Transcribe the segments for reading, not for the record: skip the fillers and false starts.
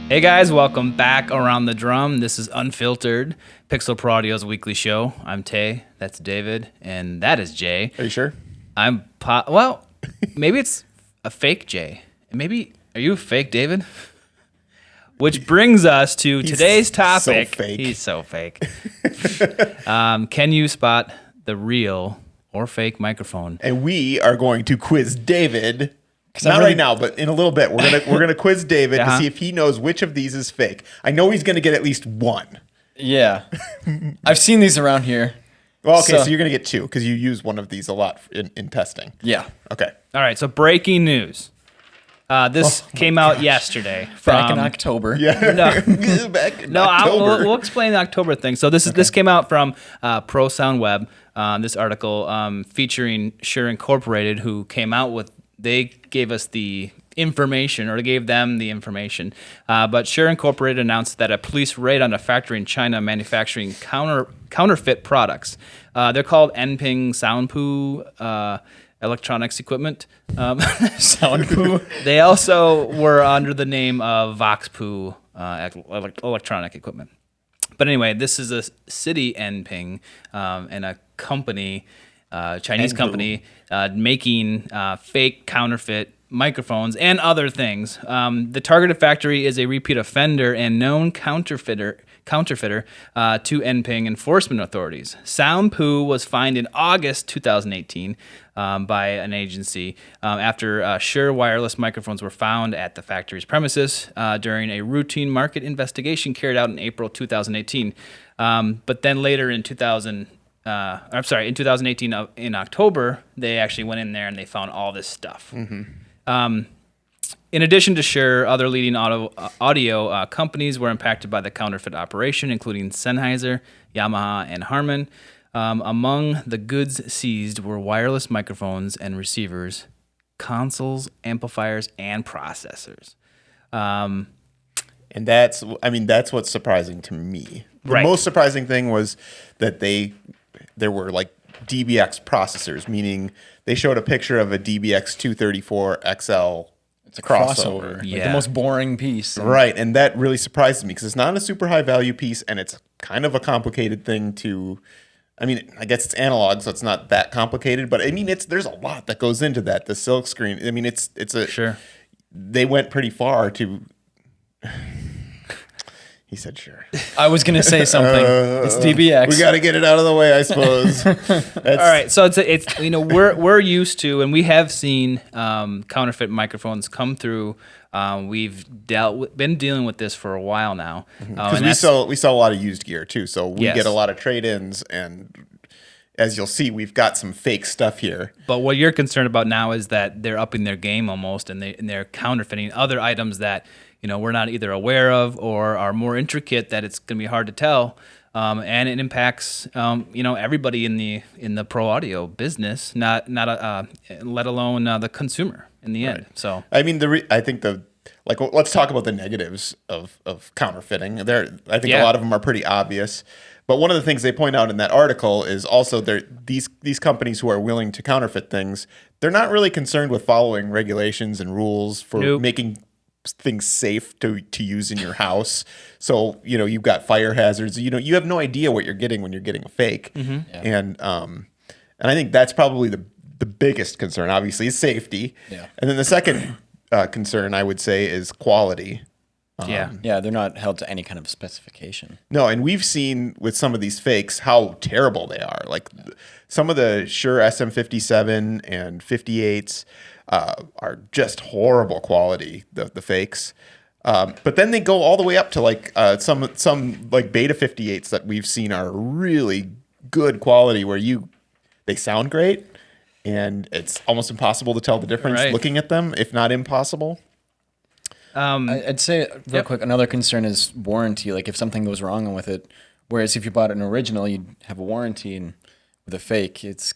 Hey guys, welcome back around the drum. This is Unfiltered, Pixel Pro Audio's weekly show. I'm Tay, that's David, and that is Jay. Are you sure? Well, maybe it's a fake Jay. Maybe, are you a fake David? Which brings us to today's topic. So fake. He's so fake. Can you spot the real or fake microphone? And we are going to quiz David. I'm Not really- right now, but in a little bit. We're gonna quiz David to see if he knows which of these is fake. I know he's gonna get at least one. Yeah. I've seen these around here. Well, okay, so, So- you're gonna get two because you use one of these a lot in testing. Yeah. Okay. All right, so breaking news. This came out yesterday. Back in October. Yeah. No. Back in No, October. we'll explain the October thing. So this came out from Pro Sound Web. This article featuring Shure Incorporated, who came out with. They gave us the information, or gave them the information. But Shure Incorporated announced that a police raid on a factory in China manufacturing counterfeit products. They're called Enping Soundpoo electronics equipment. Soundpoo. They also were under the name of Voxpoo electronic equipment. But anyway, this is a city Enping and a company, Chinese company, making fake counterfeit microphones and other things. The targeted factory is a repeat offender and known counterfeiter to Enping enforcement authorities. Soundpoo was fined in August 2018 by an agency after Shure wireless microphones were found at the factory's premises during a routine market investigation carried out in April 2018. But then later in 2018 in October, they actually went in there and they found all this stuff. In addition to Shure, other leading audio companies were impacted by the counterfeit operation, including Sennheiser, Yamaha, and Harman. Among the goods seized were wireless microphones and receivers, consoles, amplifiers, and processors. And that's what's surprising to me. The Right. most surprising thing was that there were like DBX processors, meaning they showed a picture of a DBX 234 XL. It's a crossover. Like Yeah. the most boring piece. Right, and that really surprises me because it's not a super high value piece, and it's kind of a complicated thing to. I mean, I guess it's analog, so it's not that complicated. But I mean, there's a lot that goes into that. The silk screen. I mean, it's a. Sure. They went pretty far to. He said, "Sure." I was gonna say something. It's DBX. We got to get it out of the way, I suppose. All right, so it's we're used to, and we have seen counterfeit microphones come through. We've been dealing with this for a while now. Because we sell a lot of used gear too, so we Yes. get a lot of trade-ins, and as you'll see, we've got some fake stuff here. But what you're concerned about now is that they're upping their game almost, and they're counterfeiting other items that we're not either aware of or are more intricate that it's going to be hard to tell, and it impacts everybody in the pro audio business, let alone the consumer in the end. So I mean, I think let's talk about the negatives of counterfeiting. I think a lot of them are pretty obvious. But one of the things they point out in that article is also these companies who are willing to counterfeit things, they're not really concerned with following regulations and rules for making things safe to use in your house. So, you've got fire hazards. You have no idea what you're getting when you're getting a fake. Mm-hmm. Yeah. And I think that's probably the biggest concern, obviously, is safety. Yeah. And then the second concern, I would say, is quality. yeah. Yeah, they're not held to any kind of specification. No, and we've seen with some of these fakes how terrible they are. Like some of the Shure SM57 and 58s are just horrible quality, the fakes. But then they go all the way up to like some like Beta 58s that we've seen are really good quality where they sound great and it's almost impossible to tell the difference looking at them, if not impossible. I'd say real quick, another concern is warranty. Like if something goes wrong with it, whereas if you bought an original, you'd have a warranty, and with a fake, it's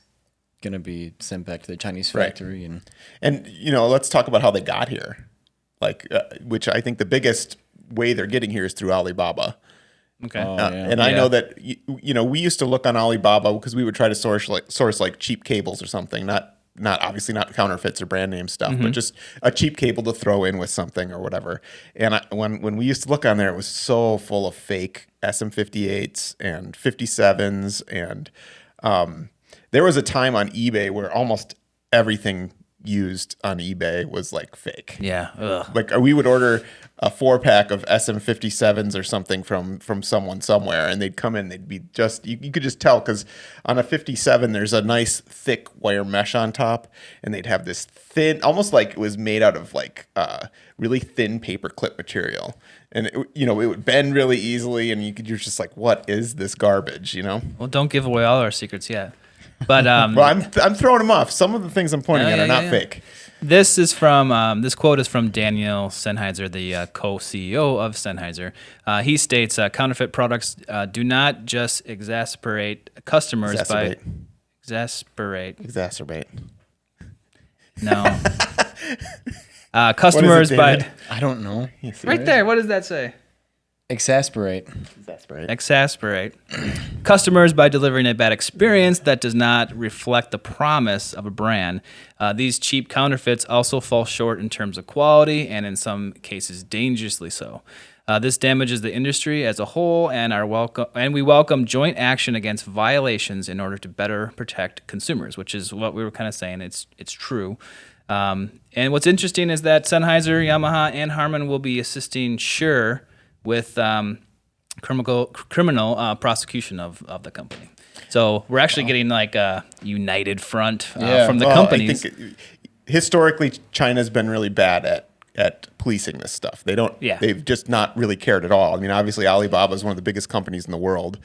gonna be sent back to the Chinese factory. And let's talk about how they got here, which I think the biggest way they're getting here is through Alibaba. Okay. And I know that we used to look on Alibaba because we would try to source like cheap cables or something, not not obviously not counterfeits or brand name stuff, but just a cheap cable to throw in with something or whatever. And when we used to look on there, it was so full of fake SM58s and 57s. And there was a time on eBay where almost everything used on eBay was like fake. Yeah. Ugh. Like we would order a 4-pack of SM57s or something from someone somewhere, and they'd come in, they'd be just, you could just tell, because on a 57 there's a nice thick wire mesh on top, and they'd have this thin, almost like it was made out of like really thin paper clip material, and it would bend really easily, and you're just like, what is this garbage, Well, don't give away all our secrets yet. But well, I'm throwing them off. Some of the things I'm pointing at are not fake. This is from this quote is from Daniel Sennheiser, the co-CEO of Sennheiser. He states, "Counterfeit products do not just exacerbate customers by Exacerbate. No, customers What is it, by David? I don't know. right there. What does that say? Exasperate. Exasperate customers by delivering a bad experience that does not reflect the promise of a brand. These cheap counterfeits also fall short in terms of quality, and in some cases dangerously so. This damages the industry as a whole, and we welcome joint action against violations in order to better protect consumers," which is what we were kind of saying. It's true. And what's interesting is that Sennheiser, Yamaha, and Harman will be assisting Shure with criminal prosecution of the company. So we're actually getting like a united front from the companies. I think historically, China's been really bad at policing this stuff. They've just not really cared at all. I mean, obviously Alibaba is one of the biggest companies in the world,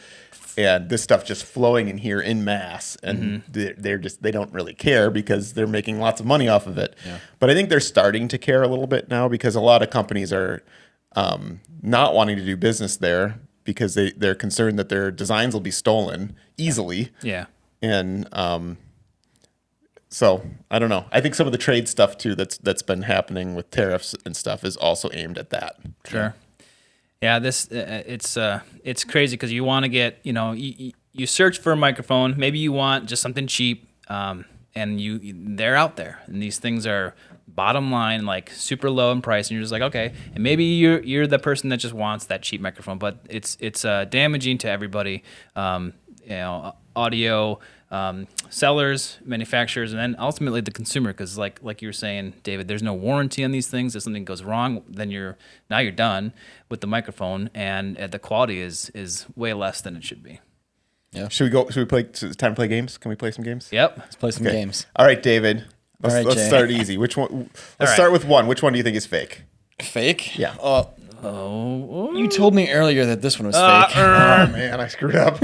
and this stuff just flowing in here in mass, and they don't really care because they're making lots of money off of it. Yeah. But I think they're starting to care a little bit now, because a lot of companies are not wanting to do business there because they're concerned that their designs will be stolen easily. Yeah. And so I don't know. I think some of the trade stuff too that's been happening with tariffs and stuff is also aimed at that. Sure. Yeah, this it's crazy because you want to get, you search for a microphone, maybe you want just something cheap, and they're out there, and these things are bottom line, like super low in price, and you're just like, okay, and maybe you're the person that just wants that cheap microphone, but it's damaging to everybody, audio sellers, manufacturers, and then ultimately the consumer, because like you were saying, David, there's no warranty on these things. If something goes wrong, then you're done with the microphone, and the quality is way less than it should be. Yeah. Should we play? It's time to play games. Can we play some games? Yep. Let's play some games. All right, David. Let's Jay. start easy. Which one? Let's start with one. Which one do you think is fake? Fake? Yeah. You told me earlier that this one was fake. Oh man, I screwed up.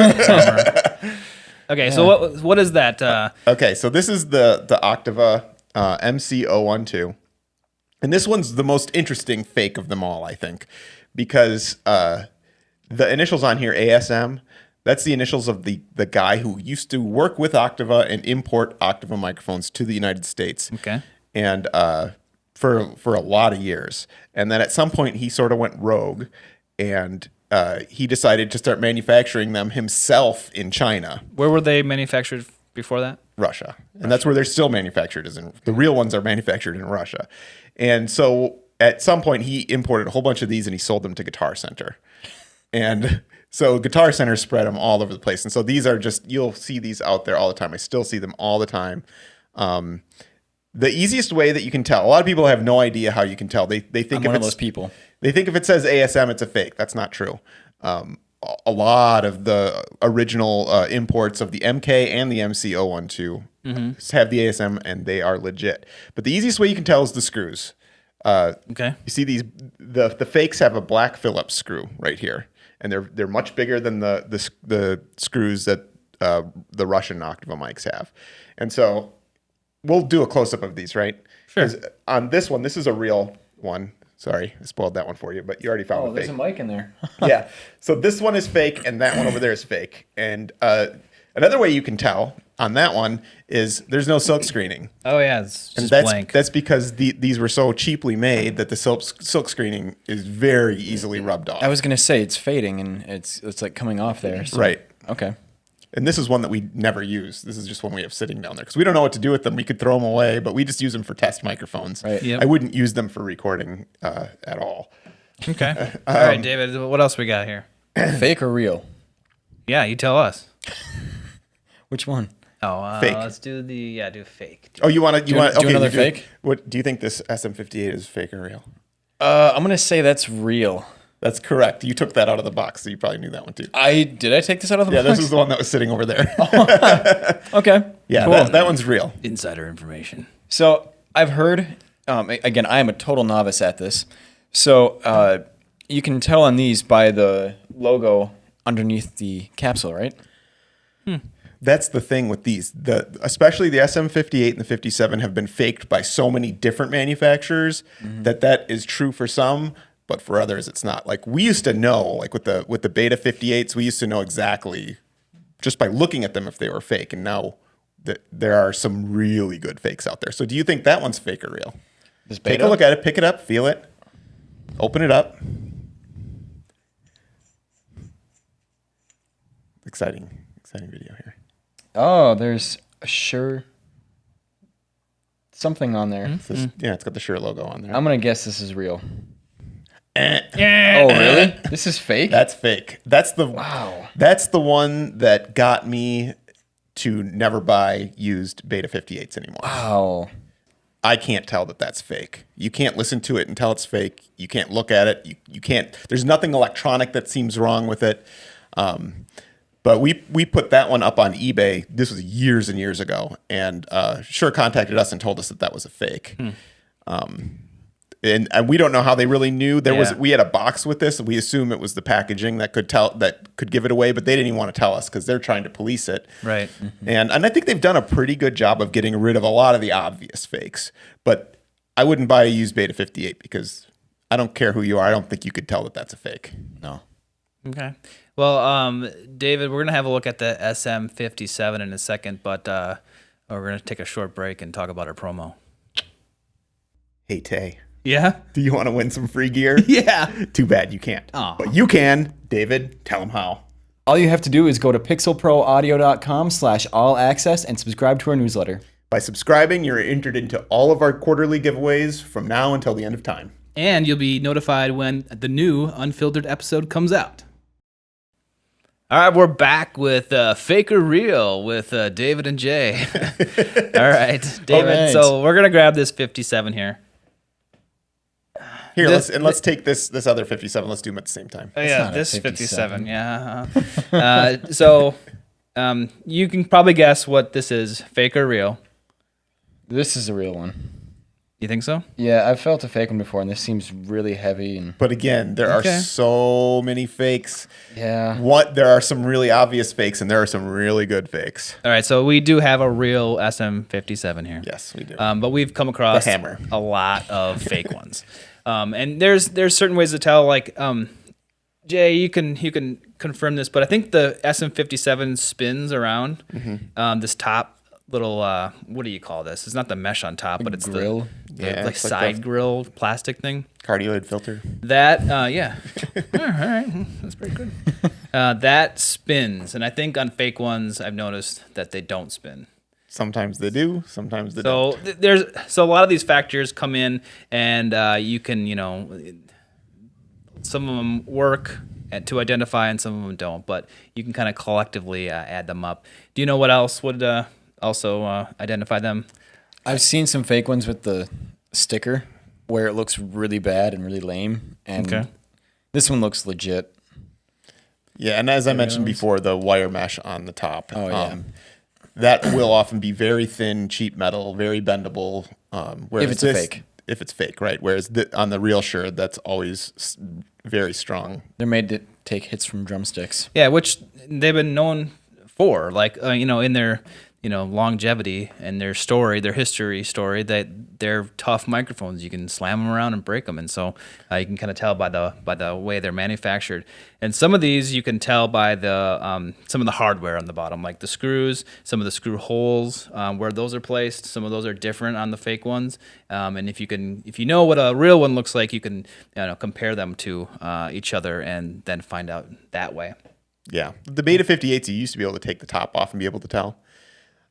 Okay, so what is that? Okay, so this is the Octava MC012. And this one's the most interesting fake of them all, I think, because the initials on here, ASM, that's the initials of the guy who used to work with Octava and import Octava microphones to the United States. Okay. And for a lot of years. And then at some point he sort of went rogue, and he decided to start manufacturing them himself in China. Where were they manufactured before that? Russia. And that's where they're still manufactured. The real ones are manufactured in Russia. And so at some point he imported a whole bunch of these and he sold them to Guitar Center. And so Guitar Center spread them all over the place. And so these are just, you'll see these out there all the time. I still see them all the time. The easiest way that you can tell, a lot of people have no idea how you can tell. They think I'm one of those people. They think if it says ASM, it's a fake. That's not true. A lot of the original imports of the MK and the MC012 have the ASM, and they are legit. But the easiest way you can tell is the screws. Okay. You see these, the fakes have a black Phillips screw right here, and they're much bigger than the screws that the Russian Octava mics have. And so we'll do a close-up of these, right? Sure. On this one, this is a real one. Sorry, I spoiled that one for you, but you already found the fake. There's a mic in there. Yeah. So this one is fake, and that one over there is fake. And another way you can tell on that one is there's no silk screening. Oh yeah, it's And just blank. that's because these were so cheaply made that the silk screening is very easily rubbed off. I was gonna say it's fading and it's like coming off there. So. Right. Okay. And this is one that we never use. This is just one we have sitting down there because we don't know what to do with them. We could throw them away, but we just use them for test microphones. Right. Yep. I wouldn't use them for recording at all. Okay. All right, David, what else we got here? Fake or real? Yeah, you tell us. Which one? Oh, Fake. let's do do fake. Oh, you want to? Do Okay, another fake? What do you think this SM58 is fake or real? I'm gonna say that's real. That's correct. You took that out of the box, so you probably knew that one too. Did I take this out of the Yeah, box? this was the one that was sitting over there. Okay. Yeah, Cool. that one's real. Insider information. So I've heard. Again, I am a total novice at this. So you can tell on these by the logo underneath the capsule, right? That's the thing with these. Especially the SM58 and the 57 have been faked by so many different manufacturers that is true for some, but for others it's not. Like we used to know, like with the Beta 58s, we used to know exactly just by looking at them if they were fake. And now there are some really good fakes out there. So do you think that one's fake or real? This Take beta? a look at it, pick it up, feel it, open it up. Exciting video here. Oh, there's a Shure something on there. Yeah, it's got the Shure logo on there. I'm gonna guess this is real. Eh. Oh, really? This is fake? That's fake. That's the Wow. That's the one that got me to never buy used Beta 58s anymore. Wow. I can't tell that that's fake. You can't listen to it and tell it's fake. You can't look at it. You can't. There's nothing electronic that seems wrong with it. But we put that one up on eBay. This was years and years ago, and Shure contacted us and told us that was a fake. And we don't know how they really knew. We had a box with this, and we assume it was the packaging that could give it away, but they didn't even want to tell us because they're trying to police it. Right. And I think they've done a pretty good job of getting rid of a lot of the obvious fakes. But I wouldn't buy a used Beta 58 because I don't care who you are. I don't think you could tell that that's a fake. No. Okay. Well, David, we're gonna have a look at the SM57 in a second, but we're gonna take a short break and talk about our promo. Hey, Tay. Yeah. Do you want to win some free gear? Yeah. Too bad you can't. Aw. But you can. David, tell them how. All you have to do is go to pixelproaudio.com/all-access and subscribe to our newsletter. By subscribing, you're entered into all of our quarterly giveaways from now until the end of time. And you'll be notified when the new Unfiltered episode comes out. All right, we're back with Fake or Real with David and Jay. All right, David. All right. So we're gonna grab this 57 here. Here, let's take this other 57. Let's do them at the same time. Oh, yeah, not a this 57. 57. Yeah. So you can probably guess what this is, fake or real. This is a real one. You think so? Yeah, I've felt a fake one before, and this seems really heavy. And But again, there are so many fakes. yeah, There are some really obvious fakes, and there are some really good fakes. All right, so we do have a real SM57 here. Yes, we do. But we've come across The hammer. a lot of fake ones. And there's certain ways to tell, like, Jay, you can confirm this, but I think the SM57 spins around this top little, what do you call this? It's not the mesh on top, but it's grill. Yeah, like it's like side the- grill plastic thing. Cardioid filter. That, yeah. All right, that's pretty good. That spins, and I think on fake ones, I've noticed that they don't spin. Sometimes they do, sometimes they So don't. so a lot of these factors come in, and you can, some of them work to identify, and some of them don't. But you can kind of collectively add them up. Do you know what else would also identify them? I've seen some fake ones with the sticker where it looks really bad and really lame, and Okay. this one looks legit. Yeah, and as I mentioned before, the wire mesh on the top. Oh, yeah. That will often be very thin, cheap metal, very bendable. Whereas If it's a fake. If it's fake, right? Whereas on the real Shure, that's always very strong. They're made to take hits from drumsticks. Yeah, which they've been known for, like in their longevity and their story, their history story, that they're tough microphones. You can slam them around and break them, and so you can kind of tell by the way they're manufactured. And some of these you can tell by the some of the hardware on the bottom, like the screws, some of the screw holes where those are placed. Some of those are different on the fake ones. And if you know what a real one looks like, you can compare them to each other and then find out that way. Yeah. The Beta 58s, you used to be able to take the top off and be able to tell.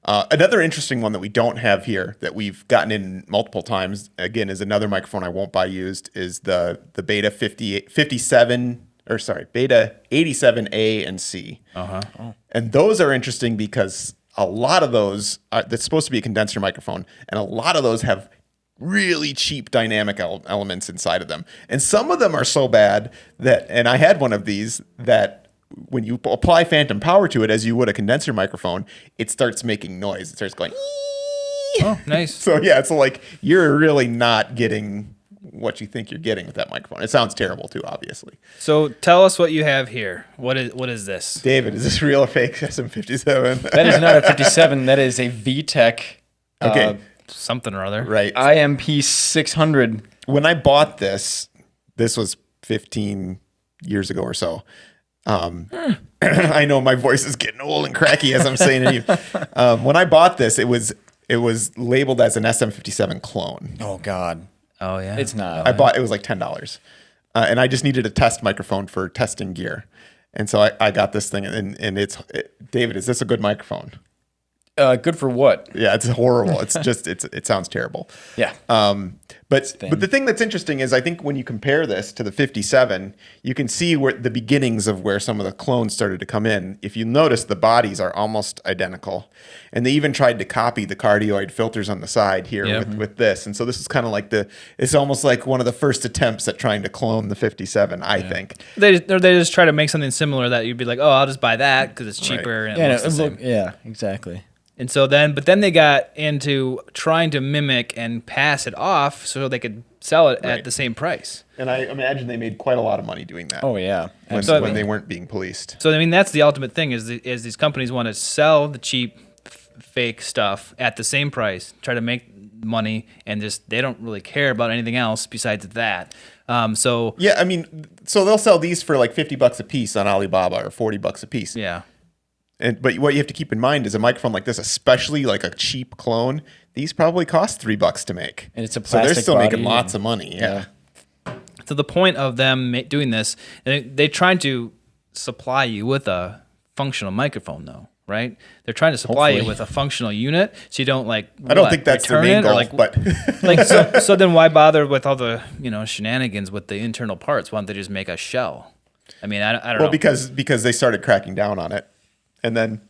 Another interesting one that we don't have here that we've gotten in multiple times, again, is another microphone I won't buy used, is the Beta 57, or sorry, Beta 87A and C. And those are interesting because a lot of those, that's supposed to be a condenser microphone, and a lot of those have really cheap dynamic elements inside of them. And some of them are so bad that, and I had one of these, that when you apply phantom power to it, as you would a condenser microphone, it starts making noise. It starts going. Oh, nice. So yeah, it's like you're really not getting what you think you're getting with that microphone. It sounds terrible too, obviously. So tell us what you have here. What is this? David, is this real or fake SM57? That is not a 57. That is a VTech. Okay. Something or other. Right. IMP 600. When I bought this was 15 years ago or so. I know my voice is getting old and cracky as I'm saying to you. When I bought this, it was labeled as an SM57 clone. Oh God. Oh yeah. It's not. I bought it was like $10, and I just needed a test microphone for testing gear, and so I got this thing, and David, is this a good microphone? Good for what? Yeah, it's horrible. It's just it sounds terrible. Yeah. But the thing that's interesting is I think when you compare this to the 57, you can see where the beginnings of where some of the clones started to come in. If you notice, the bodies are almost identical, and they even tried to copy the cardioid filters on the side here with this. And so this is kind of like it's almost like one of the first attempts at trying to clone the 57. I think They just try to make something similar that you'd be like, oh, I'll just buy that because it's cheaper and it looks the same. Yeah, exactly. And so but then they got into trying to mimic and pass it off so they could sell it at the same price. And I imagine they made quite a lot of money doing that. Oh yeah. When they weren't being policed. So I mean, that's the ultimate thing is these companies want to sell the cheap fake stuff at the same price, try to make money, and just they don't really care about anything else besides that. So yeah, I mean, so they'll sell these for like $50 a piece on Alibaba or $40 a piece. yeah. But what you have to keep in mind is a microphone like this, especially like a cheap clone, these probably cost $3 to make. And it's a so they're plastic still body making lots of money. Yeah. So the point of them doing this, they tried to supply you with a functional microphone, though, right? They're trying to supply you with a functional unit, so you don't like. I don't think that's their main goal, but so then why bother with all the shenanigans with the internal parts? Why don't they just make a shell? I mean, I don't know. Well, because they started cracking down on it, and then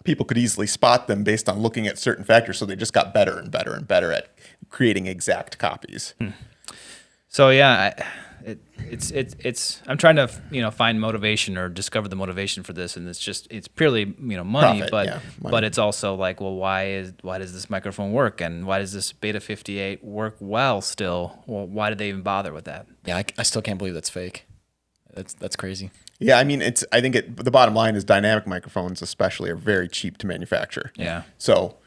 people could easily spot them based on looking at certain factors, so they just got better and better and better at creating exact copies. So yeah, it's I'm trying to find motivation or discover the motivation for this, and it's purely money, Profit, money. But it's also like, well, why does this microphone work, and why does this Beta 58 work well still? Well, why did they even bother with that? Yeah, I still can't believe that's fake. That's crazy. Yeah, I mean, I think the bottom line is dynamic microphones, especially, are very cheap to manufacture. Yeah. So,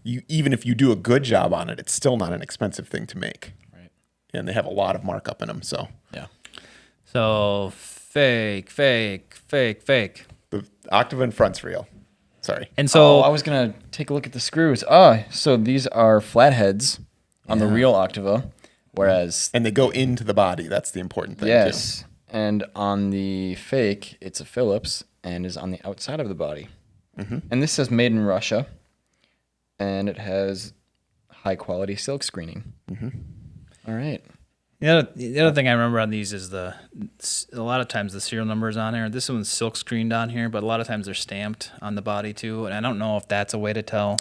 even if you do a good job on it, it's still not an expensive thing to make. Right. And they have a lot of markup in them. So. Yeah. So fake. The Octava in front's real. Sorry. And so I was gonna take a look at the screws. So these are flatheads on the real Octava, whereas And they go into the body. That's the important thing. yes, and on the fake, it's a Phillips and is on the outside of the body. Mm-hmm. And this says made in Russia, and it has high quality silk screening. Mm-hmm. All right. the other thing I remember on these is a lot of times the serial numbers on here. This one's silk screened on here, but a lot of times they're stamped on the body too. And I don't know if that's a way to tell.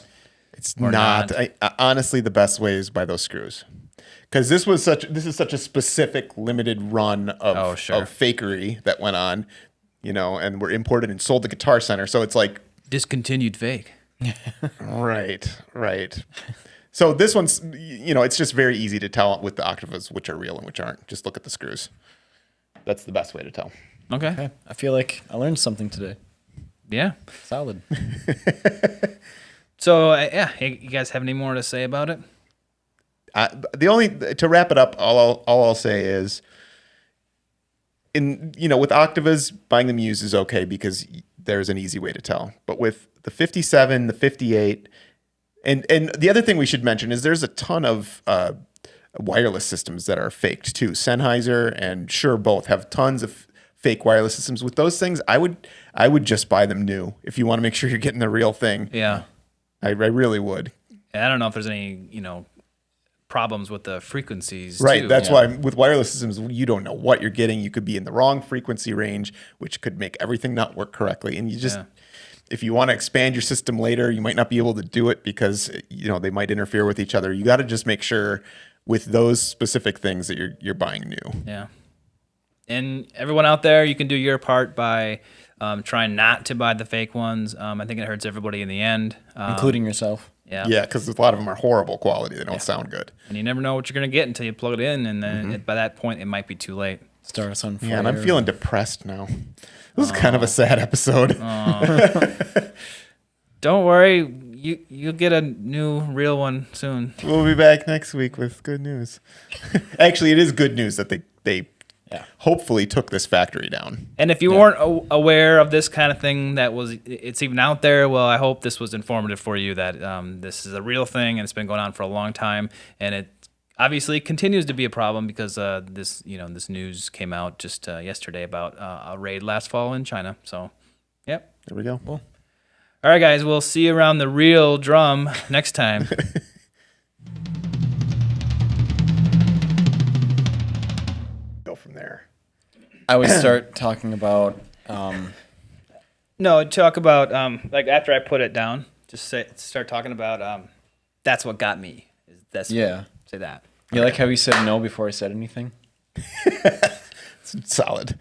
It's not. Honestly, the best way is by those screws. Because this is such a specific limited run of fakery that went on, and were imported and sold to Guitar Center. So it's like discontinued fake. Right. So this one's, it's just very easy to tell with the Octavas which are real and which aren't. Just look at the screws. That's the best way to tell. Okay. I feel like I learned something today. Yeah. Solid. So hey, you guys have any more to say about it? To wrap it up, all I'll say is, with Octavas, buying them used is okay because there's an easy way to tell. But with the 57, the 58, and the other thing we should mention is there's a ton of wireless systems that are faked too. Sennheiser and Shure both have tons of fake wireless systems. With those things, I would just buy them new if you want to make sure you're getting the real thing. Yeah. I really would. And I don't know if there's any, problems with the frequencies. Right. Too. That's why with wireless systems, you don't know what you're getting. You could be in the wrong frequency range, which could make everything not work correctly. And you just, if you want to expand your system later, you might not be able to do it because, they might interfere with each other. You got to just make sure with those specific things that you're buying new. Yeah. And everyone out there, you can do your part by trying not to buy the fake ones. I think it hurts everybody in the end. Including yourself. Yeah, because a lot of them are horrible quality. They don't sound good. And you never know what you're going to get until you plug it in. And then by that point, it might be too late. Start us on fire. Yeah, and I'm feeling depressed now. It was kind of a sad episode. Don't worry. You'll get a new real one soon. We'll be back next week with good news. Actually, it is good news that they hopefully took this factory down. And if you weren't aware of this kind of thing it's even out there, well, I hope this was informative for you that this is a real thing and it's been going on for a long time. And it obviously continues to be a problem because this news came out just yesterday about a raid last fall in China. So, yep. There we go. Cool. All right, guys, we'll see you around the real drum next time. From there, I would start talking about No, talk about after I put it down, just start talking about that's what got me. Say that. You like how he said no before I said anything? solid.